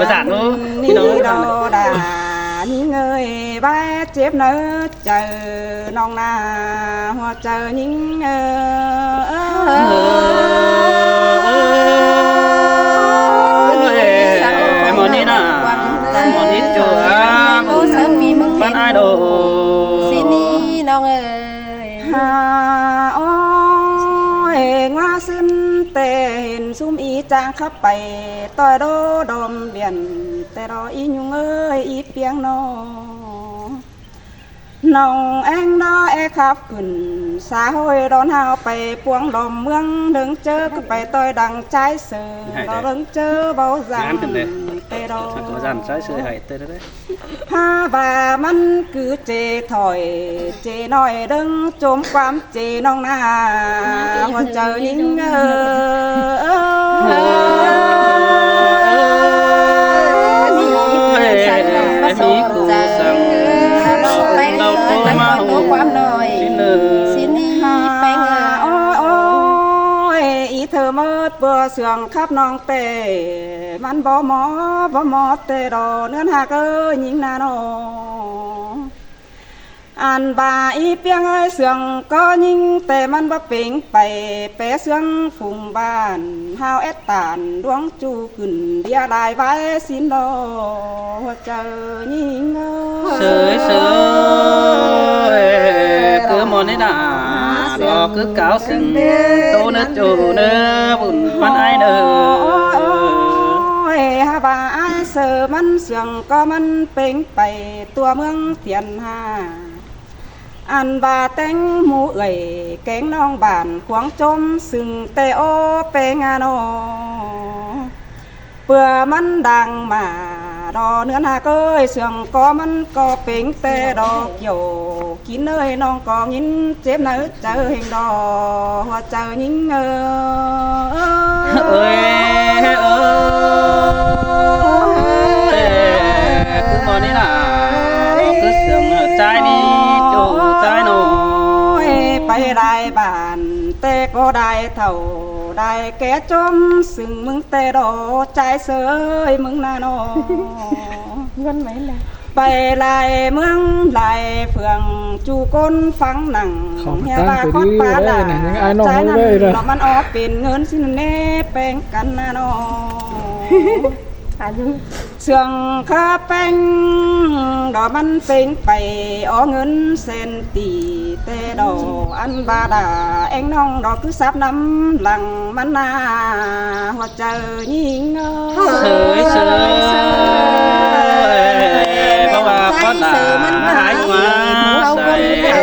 ประสานเนาะ นี่ดอดานี่เงยบ้าเจ็บเนื้อเจอน้องนาหัวเจอยิ่งหมอนี่นะหมอนี่จัวบ้านไอโด สินี่น้องเอ๋ย ฮาโอ้ยงาซึนแต่เห็นซุ่มอีจางขับไปต่อยโดดมเบียนแต่รออียุงเอ้ยอีเปียงน้องเอ็งน้อเอขับขึ้นสาห้อยร้อนหาวไปปวงลมเมืองดึงเจอก็ไปต่อยดังใจเสือเราดึงเจอเบาจังเตรอ สักวันใช้เสื้อหายเตะได้ พาบามันคือเจถอยเจน้อยดึงโจมความเจน้องนาหัวใจยิ่งมีกูสั่งเราไปเรามาหัวความหน่อยสินี่ไปเงา โอ้ยอีเธอเมื่อเบื่อเสื่องขับน้องเตมันบ่หมอเตรอเนื้อหากยิ่งนาโนอันบาอีเปียงเอ้ยเสื่องก็ยิ่งแต่มันบ่เป่งไปเปเสื่องฟุงบ้านฮาวเอตตานดวงจูขึ้นเดียได้ไว้สินโดเจอยิ่งเสยคือหมอนี่นะรอคือเก่าสิ่งโตเนื้อจูเนื้อบุญบ้านไอเด้อ ฮาบาไอเสือมันเสื่องก็มันเป่งไปตัวเมืองเทียนหาอันบาแตงหมูเอ่ยแกงน้องบานขวางจมซึ่งเตโอเปงาโนเปื่อมันดังมารอเนื้อหาเกยเสื่องก็มันก็เป่งแต่ดอกโยกินเอ้ยน้องก็ยินเจ็บเนื้อเจอเฮงดอหัวเจอยิ่งคือหมอนี่นะคือเสื่อมใจนี่จูใจโน ไปได้บ้านแต่ก็ได้เท่าได้แก่จมซึ่งมึงแต่รอใจเสยมึงนาโน เงินไหมล่ะ ไปลายเมืองลายเฟืองจูก้นฟังหนังเฮียบาคอดปลาดาใจนั้นเรามันออกเป็นเงินสินเน่แป้งกันนาโนเสื่องข้าแป้งดอกมันเป็นไปอ๋อเงินเซนตีแต่ดอกอันบาดาเอ็งน้องดอกคือซับน้ำหลังมันนาหัวใจยิ่งเสยเพราะว่าพ่อตาหายมาใส่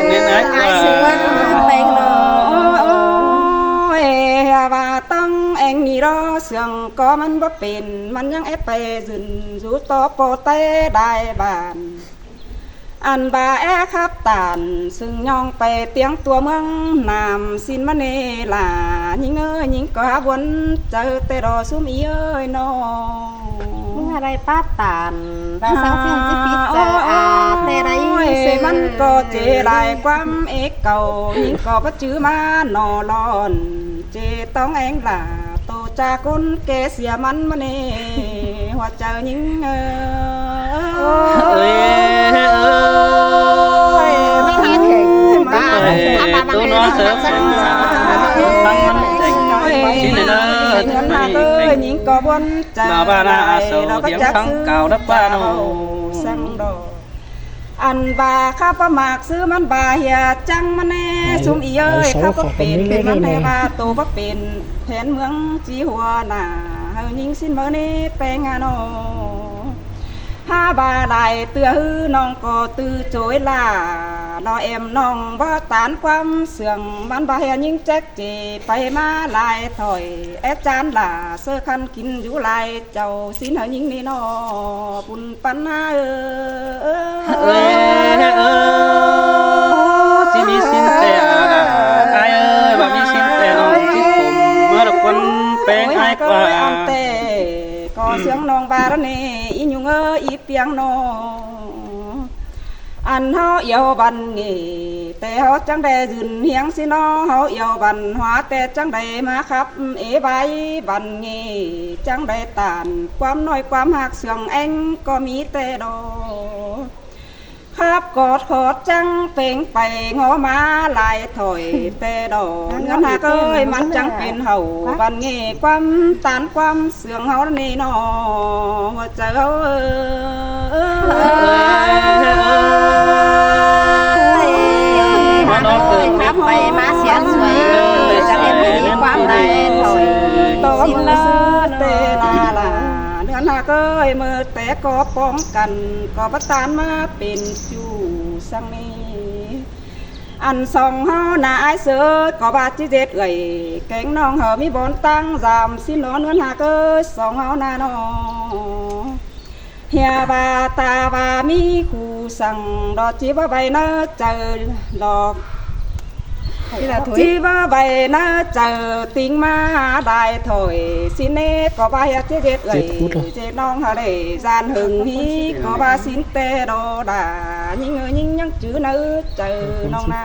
เนื้อหายมา ว่าตั้งเองนี่รอเสียงก็มันบ่เป็นมันยังเอไปยืนอยู่ต่อโปเต้ได้บ้านอันบาแอครับตานซึ่งย่องไปเตียงตัวเมืองนามสินมเนลายิงเอ้ยยิงก็วนเจอแต่รอซุ่มอีเอ้ยน้องมึงอะไรป้าตานเราสร้างสิ่งที่พิจารณาแต่ไรมันก็เจรายความเอกเก่ายิงก็บ่จื้อมาหนอร้อนเจต้องเองล่ะโตจากคนแกเสียมันมาเน่หัวใจยิ่งไม่หาเข่งบ้าตัวน้อยเสือตั้งมันชิ้นเลยนะเงินมาเอ้ยยิ่งก็บนใจเราก็จับซื้อเก่าดับบ้านสังดอกอันบาข้าประมากซื้อมันบาเฮียจังมันแน่ซุ่มอีเอ้ยข้าก็เป็นมันแน่บาโตบ่เป็นแผนเมืองจีหัวหน้าเฮายิงสิ้นเมื่อนี้แปลงานอห้าบาได้เตือฮือน้องก็ตื้อโจยลารอเอ็มน้องบ่ตานความเสื่องมันบาเฮียยิงแจ๊กเจไปมาลายถอยแอจานล่ะเสื้อคันกินอยู่ลายเจ้าสิ้นเฮายิงนี่นอปุ่นปันหาสิมีสินแต่ไอ้เอ้ยว่ามีสินแต่น้องที่ผมเมื่อคนเป็นไอ้กว่าก็เสียงน้องบาระเนอีหยุงอีเปียงนอ อันเฮาเอียวบันนี่แต่เฮาจังได้ยืนเฮียงสิน้อเฮาเอียวบันหัวแต่จังได้มาครับเอใบบันนี่จังได้ตานความน้อยความหักเสื่องเอ็งก็มีแต่ดอครับกอดขอดจังเป่งไปงอมาลายถอยแต่ดอกเงินหาเอ้ยมันจังเป็นเฮาบันงี้ความตานความเสื่องเฮานี่นอหัวใจเฮานับไปมาเสียสวยจะเห็นมีความได้ถอย ต่อมือซื้อเตลาเดือนหาเอ้ยมือแต่ก็ป้องกันก็ประทานมาเป็นจูสังนี้อันสองเฮาหน้าไอเสือก็บาดที่เด็ดเอ่ยแกงน้องเฮามีบนตั้งจำสินอนเดือนหาเอ้ยสองเฮาหน้าน้องเฮียบาตาบามีคู่สั่งดอกจีบใบเนื้อเจอดอกจีบใบเนื้อเจอติงมาได้ถอยสิเน่ก็บาเฮ็ดเจ็ดเอ้ยเจ็ดน้องเฮาได้จานหึงฮีก็บาสินเตโดดายิ่งเอ้ยยิ่งยังจื้อเนื้อเจอน้องนา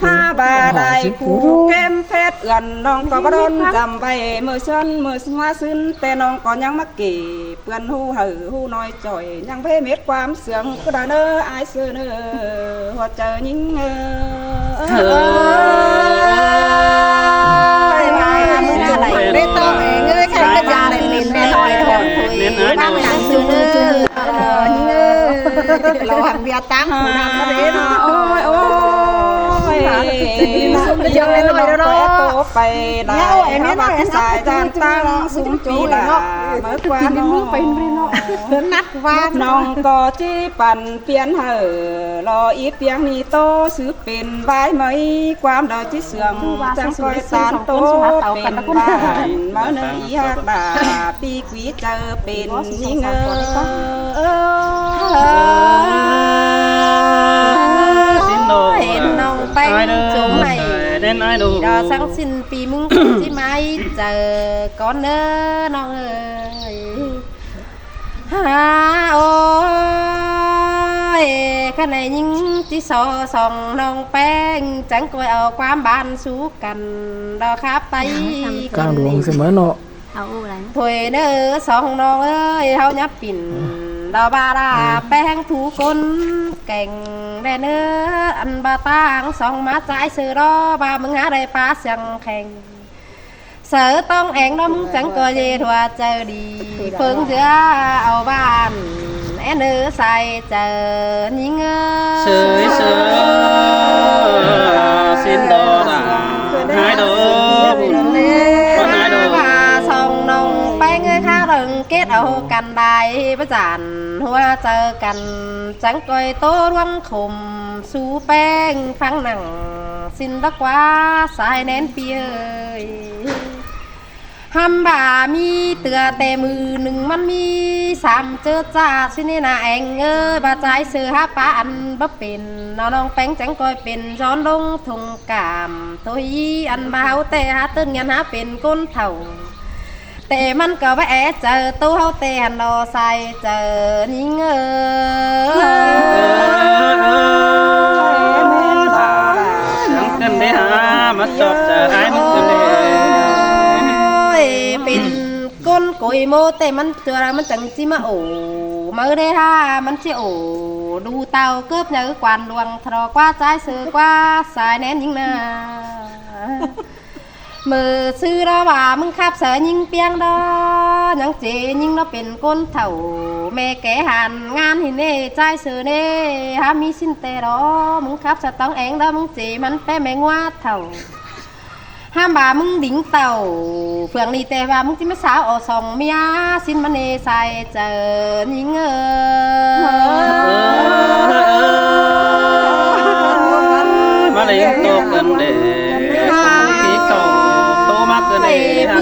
ถ้าบาได้คู่เก็มเพชรเอื่อนน้องก็บ่โดนจำใบมือชั้นมือหัวซึ้นแต่น้องก็ยังมาเก็บเปื้อนหูหือหูน้อยจ่อยยังเพเม็ดความเสื่องก็ได้เน้ออายเสือเน้อหัวใจยิ่งได้ต้องเองใครก็จะได้ลินได้ถอยถอยบ้านหนังสือเราหันเบียตั้งนำมาเด้เนาะโอ้ยโอ้ยสุดยอดเลยเนาะโตไปได้มาบักสายจานตั้งสุมจุลาเมื่อกว่าน้องไปเนาะนัดว่าน้องก็จีปั่นเปลี่ยนเหอรออีเปียงนี่โตซื้อเป็นใบไม้ความดอกจีเสื่อมจังคอยตานโตเป็นบ้านมาเนยฮักดาปีกวีเจอเป็นยิ่งเห็นน้องไปจุ่มใหม่ดอสังสินปีมึงที่ไม่เจอก้อนเน้อน้องเอ้ยโอ้ยข้าในยิ่งที่สอส่องน้องแป้งจังกวยเอาความบานสู้กันดอครับไป กลางดวงเสมอเนาะ เอาอะไร ถวยเน้อสองน้องเอ้ยเฮายับปิ่นดาวบาดาแป้งถูก้นแก่งได้เนื้ออันบาตางสองมาใจซื้อรอบามึงหาได้ปลาเสียงแข่งเสือต้องแองน้ำจังก็เยทัวเจอดีเพิ่งเจอเอาบ้านแอนเนื้อใส่เจอยิ่งเสยเสือสินดอดาหายดอบุญก็หายดอสองน้องไปเงยข้าเริงเกตเอากันได้ประจานหัวเจอกันจังก้อยโตร่วงขมสู้แป้งฟังหนังสินดักว่าสายแน่นเปียยห้ำบ่ามีเตือแต่มือหนึ่งมันมีสามเจอจ้าสินี่นาแองเอ้ยบาใจเสือหาปาอันบ่เป็นน้องแป้งจังก้อยเป็นย้อนลงทงกามตัวยีอันบ่าวแต่หาตื่นเงินหาเป็นก้นเถ่าแต่มันก็แวะเจอตู้เฮาแต่หันรอใส่เจอนิ่งยังกันได้หามาจอบจะหายมันกันได้เป็นก้นกุยโมแต่มันตัวมันจังจิมาโอมาได้ฮามันจิโอดูเต่าเกือบเนื้อกวนดวงทรอกว่าใจเสือกว่าสายแน่นยิ่งนามือซื้อเราว่ามึงขับเสือยิงเปียงดอยังเจยิงเราเป็นก้นเถ่าแม่แกหันงานหินเน่ใจเสือเน่ฮามีสินเตรอมึงขับจะต้องเองดอมึงเจมันแป้แมงว่าเถ่าห้ามบ่ามึงดิ่งเต่าเฟืองนี่แต่ว่ามึงที่ไม่สาวอสองเมียสินมันเนใส่เจอยิงมาเลยตกกันเด้ที่เขาโตมากเกินเลยฮะ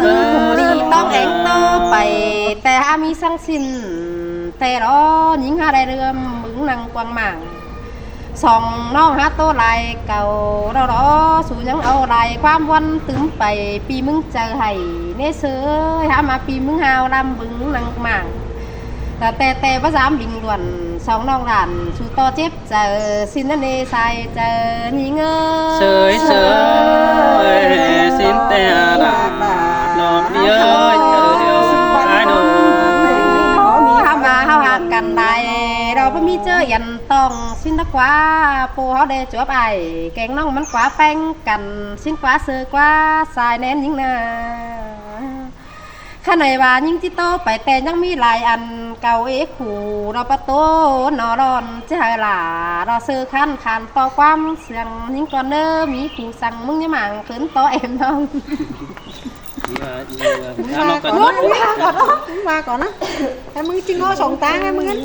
นี่ต้องเองโตไปแต่หามีสังสินแต่รอยิงหาได้เรื่อมมึงนั่งกวางหม่างสองน้องหาโตลายเก่าเรารอสู่ยังเอาลายความวันตึมไปปีมึงเจอให้เนเสือหามาปีมึงหาวลำบึงนังหม่าง แต่ภาษาbình luận sóng nong đàn chú to chép giờ xin anh đi sai giờ nhí ngơ sơi sơi xin te đà lọt đi ơi chờ điều ai nô hao hạt cành đài đâu có mi chơi dành tòng xin nó quá phù họ để chụp ai kẹn nongมันquá phanh cành xin quá sơ quá xài nén những nèข้าในว่ายิ่งที่โตไปแต่ยังมีหลายอันเก่าเอขู่เราประตูนอรอนเจ้าหล่าเราซื้อขั้นขันต่อความเสียงยิ่งก่อนเด้อมีขู่สั่งมึงยังมั่งขืนโตเอ็มน้องมาก่อนนะแต่มึงจริงง้อสองตาไงมึงงั้น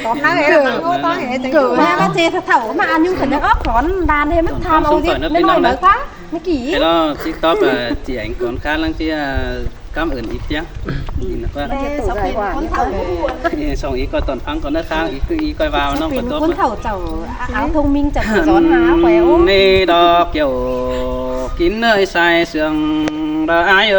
ตอนนั้นไอ้ง้อตาไอ้จัง cử ha bác chê thật thầu mà ăn nhưng phải nó ốc còn đàn thêm mất tham âu gì nên nói mới quá mấy kỹ cái đó TikTok là chị ảnh còn khá lắm chứ cảm ơn ít chứ nhìn nó qua xong ý coi toàn phăng còn nó khang ý cứ ý coi vào nó còn tốt con thầu chầu áo thông minh chặt gión há khéo nê đó kiểu kín nơi sai sườn đó ai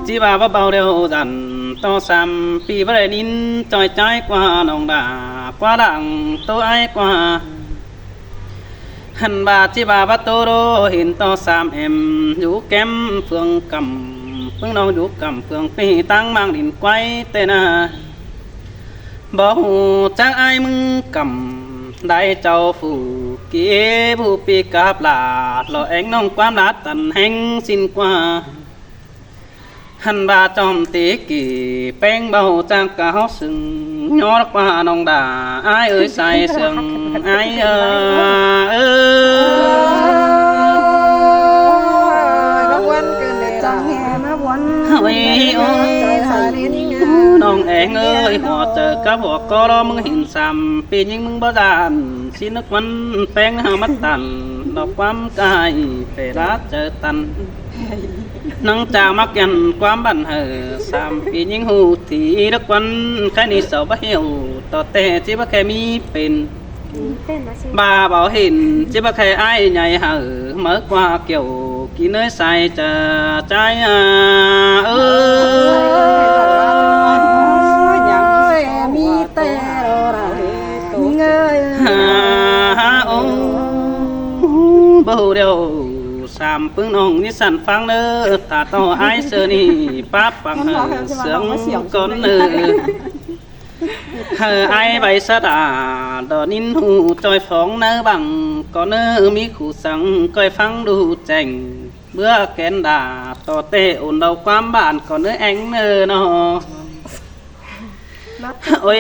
chỉ bà bắt bao đều dần to xăm pi bắt nín trôi trái qua nòng đà qua đặng tô ai qua hằn bà chỉ bà bắt tô đô hình to xăm em rú kém phương cầm phương nong rú cầm phương pi tăng mang đỉnh quay tên à bỏ hù chắc ai mưng cầm đại châu phủ kia phủ pi cáp là lo anh nong quám lá tần hành xin qua hằn bà trong tí kỳ beng bầu trang cáo sừng nhót qua nòng đà ai ơi say sừng ai nong em ơi họ chờ các họ có đó mừng hình xăm pi nhưng mừng bao đàn xin nước quấn beng hà mắt tàn đọc quám cài phải đá chờ tàn nâng chào mắc dần quám bản hờ xăm pi nhưng hù thì đất quấn cái này sầu bắt hiểu tỏ tè chỉ bắt khe mi bền bà bảo hình chỉ bắt khe ai nhảy hờ mở qua kiểu kỹ nơi sai chờ trái mi tê bầu đều xàm phương nông như sản phang nơ ta to ai sơ ni bát bằng hờ sướng con nơ hờ ai bay sát à đò nín hù trôi phóng nơ bằng có nơ mi khủ sáng coi phăng đủ chành bữa kén đà to tê ổn đầu quám bạn có nơ anh nơ nó ôi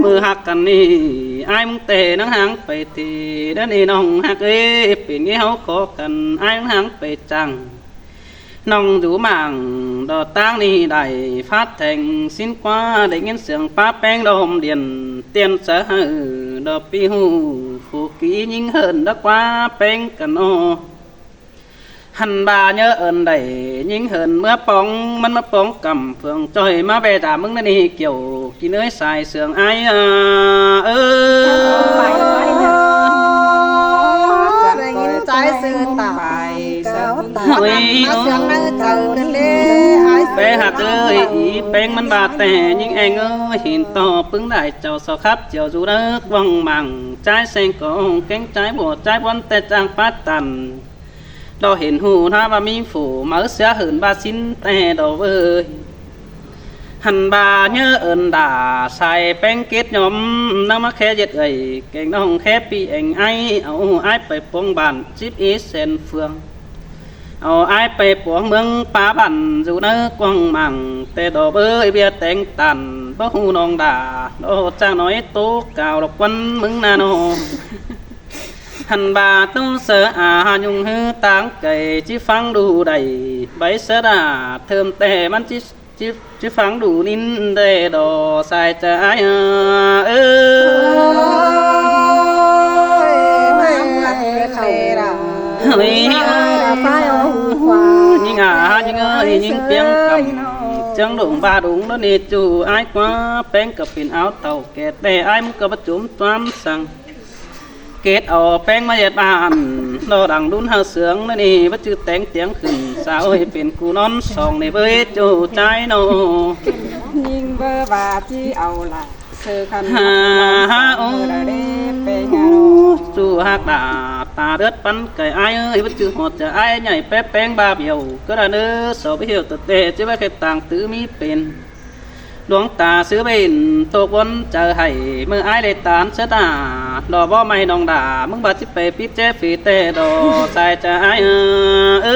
mưa hạc cần đi ai muốn tề nắng hàng phải thì đến đi nong hạc ấy biển nghe hấu khó cần ai muốn hàng phải chẳng nong rú mảng đò tang đi đầy phát thành xin qua để nghiên sương phá beng đom điền tiền sở hờ đò pi hù phù ký nhưng hơn đã qua beng cần ô hằn bà nhớ ơn đầy nhưng hơn mưa bóng mưa bóng cầm phường trời má về trả mừng nên đi kiểu kỹ nơi xài sương ai trái sư tải bé hạt ơi bengมันบาดแต่ยิ่งเองเอ้ยหินต่อปึ้งได้เจ้าสอครับเจ้าจูเลิกวังมังใจเซงกองแกงใจบัวใจบอนแต่จางปัดตันเราเห็นหูถ้าว่ามีฝูมาเสียหืนบาสินแต่ดอกเอ้ยหันบาเนื้อเอินด่าใส่แป้งเกล็ดยมน้ำมะแค่เย็ดเอ้ยเก่งน้องแค่ปีเองไอเอาไอไปปวงบ้านจิบอีเซนเฟืองเอาไอไปปวงเมืองป่าบันอยู่เนื้อกวางมังแต่ดอกเอ้ยเบียแต่งตันบ่หูน้องด่าโอ้จ้างน้อยโตกาวดอกวันมึงนาโนหันบาตู้เสืออายุงฮือต่างไก่จิฟังดูได้ใบเสดาเทิมแต่มันจิฟังดูนินเดดอใส่ใจยิ่งยิ่งเปียงกำ จังหลงบาดุงแล้วนี่จูไอ้กว่าแป้งกับเป็นเอาเต่าแก่แต่ไอ้มึงก็ประจุมตามสั่งเกตเอาแป้งมาเย็ดบานรอดังดุนเฮาเสืองแล้วนี่ว่าจือแต่งเตียงขึ้นสาวให้เป็นกูนอนสองในเบ้ยจูใจโน ยิงเบอร์บาที่เอาละเสือคัน ฮาโอ ได้ไปงาน จูฮักดาตาเดือดปันไก่ไอ้เอ้ยว่าจือหดจะไอ้ใหญ่แป๊บแป้งบาเบียวก็ได้เนื้อสอบไปเหี่ยวตัวเตะจะไว้แค่ต่างตื้อมีเป็นดวงตาซื้อเป็นตกวนเจอให้เมื่อไอ้ได้ตานเสดาดอกบ่ไม่นองด่ามึงบาดจิไปปิดเจฟีเตดอใส่จะไอ้เออ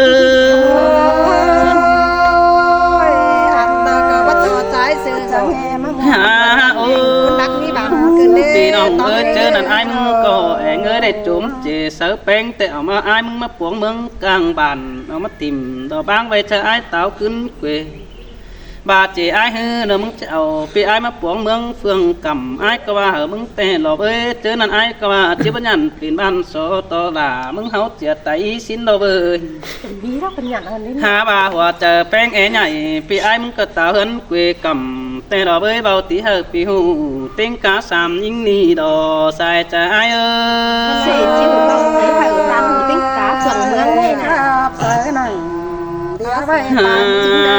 อันตาก็ว่าตัวใจซื้อสังแห่มา ฮาโอ นักนี่บางเกินเด้ พี่น้องเอ้ยเจอนั่นไอ้มึงก็แองเอ้ยได้จุ่มเจเสือแป้งแต่เอามาไอ้มึงมาปวงเมืองกลางบ้านเอามาติ่มดอกบางไว้เธอไอ้เต่าขึ้นเกวบาเจไอ้เฮ้อเนอะมึงจะเอาพี่ไอ้มาปวงเมืองเฟืองกำไอ้ก็ว่าเหอะมึงแต่หลอบเอ้ยเจอนั่นไอ้ก็ว่าจิบัญญัติปีนบ้านโซตอลามึงเฮาเจียไตสินดอกเอ้ย มีเราเป็นอย่างนั้นนี่ หาบาหัวเจอแป้งแอใหญ่พี่ไอ้มึงก็ตาเหินเกวกำแต่ดอกเอ้ยเบาตีเฮอปีหูเต็งกาสามยิงนี่ดอใส่ใจไอ้เอ้ เสีย ย จิ้วต้องไปเผาตามติ้งกาส่วนเมืองเลยนะ เสือหน่อยเดี๋ยวไปตามจริงได้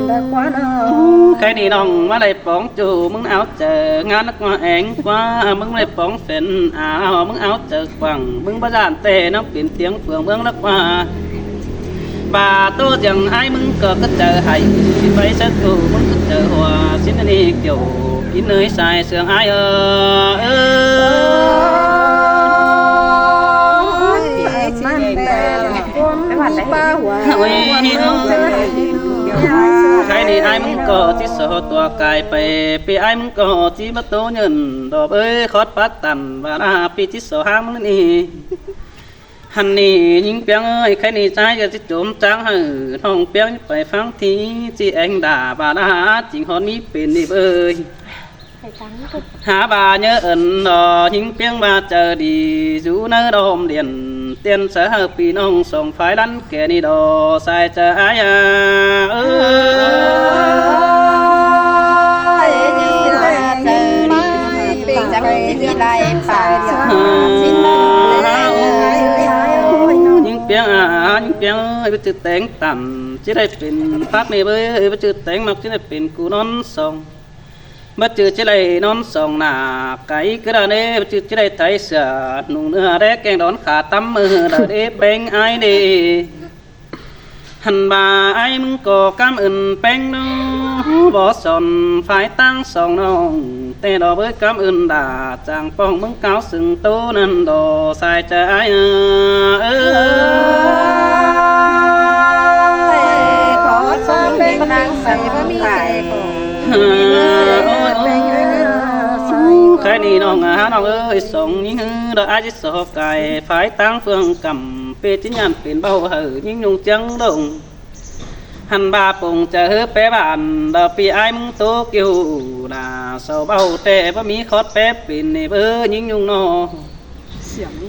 แต่กว่าน้อง ใครนี่น้องมาได้ป้องจูมึงเอาเจองานนักมาแองกว่ามึงได้ป้องเฟ้นมึงเอาเจอฟังมึงประจานเตน้ำเปลี่ยนเสียงเฟืองเมืองนักว่าบาโตจังไอ้มึงก็เจอให้ไปสักกูมึงก็เจอหัวสิ้นนี่เกี่ยวกินเนยใส่เสืองไอ้เอมันแต่คนมีป้าหัว โอ้ยใครนี่ไอ้มึงก็ที่สอตัวกายไปปีไอ้มึงก็ที่มาโตเงินดอกเอ้ยคอดปัดตันบานาปีที่สอห้ามมึงนี่ฮันนี่ยิงเปียงเอ้ยใครนี่ใจจะที่โจมจางหือท้องเปียงไปฟังทีที่เอ็งด่าบานาจริงฮอนมีเป็นนี่เอ้ยหาบาnhớ ẩn đò những tiếng ba chờ đi rú nơ đom liền tiên sở hợp vì nông sòng phái lăn kẻ đi đò sai chờ ai những tiếng ơi biết chữ tiếng tầm chỉ đâyเป็นphát này với biết chữ tiếng mặc chỉ đâyเป็นcú non sòng bất chữ chỉ đây non sòng nà cái đó đấy bất chữ chỉ đây thấy sợ nung nữa đấy keng đón khả tắm mưa đợi đấy bên ai đi hành bà aiมึงก็cảm ơn bên nó bỏ sòn phải tăng sòng nongแต่ดอกเอ้ยcảm ơnด่าจางป้องมึงเก้าสึงโตนั่นดอใส่ใจขอสอนเป็นนางใส่บะหมี่ไก่ ใครนี่น้องน้องเอ้ยส่งยิ่งดอกอาจิสอบไก่phải tăng phương cầm pe chính nhânเป็นเบาเหอยิ่งยุงจังดงหันบาปงจะเฮเป๊ะบานดอกปีไอ้มึงโตเกี่ยวด่าเสาเบาแต่บ่มีคอดแป๊บเป็นในเบอยิ่งยุงนอ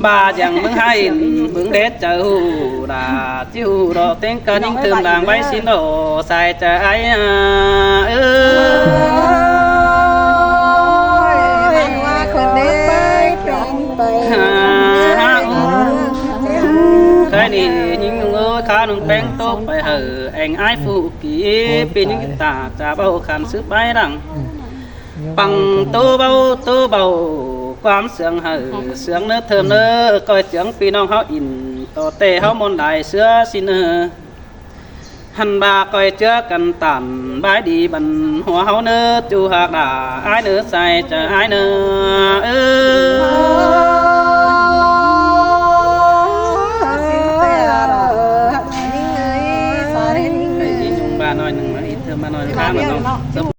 บาอย่างมึงให้มึงเด็ดเจ้าด่าจิ้วดอกเต็งกันยิ่งเติมด่างไว้สินโดใส่ใจไอ้ใครนี่ยิ่งเอ้ยข้าหนุ่มแป้งโตไปเหอแองไอ้ฟูกี้เป็นยิ่งตาจะเบาขันซื้อไปดังปังโตเบาความเสียงเหอเสียงเนื้อเธอเนื้อก้อยเสียงปีน้องเขาอินต่อเตะเขามนได้เสื้อสิเนื้อหันบาก้อยเจือกันตันบายดีบันหัวเขาเนื้อจูหักด่าไอ้เนื้อใส่จะไอ้เนื้อบ้านน้อยหนึ่งมาอีกเธอมาน้อยข้างมาน้อง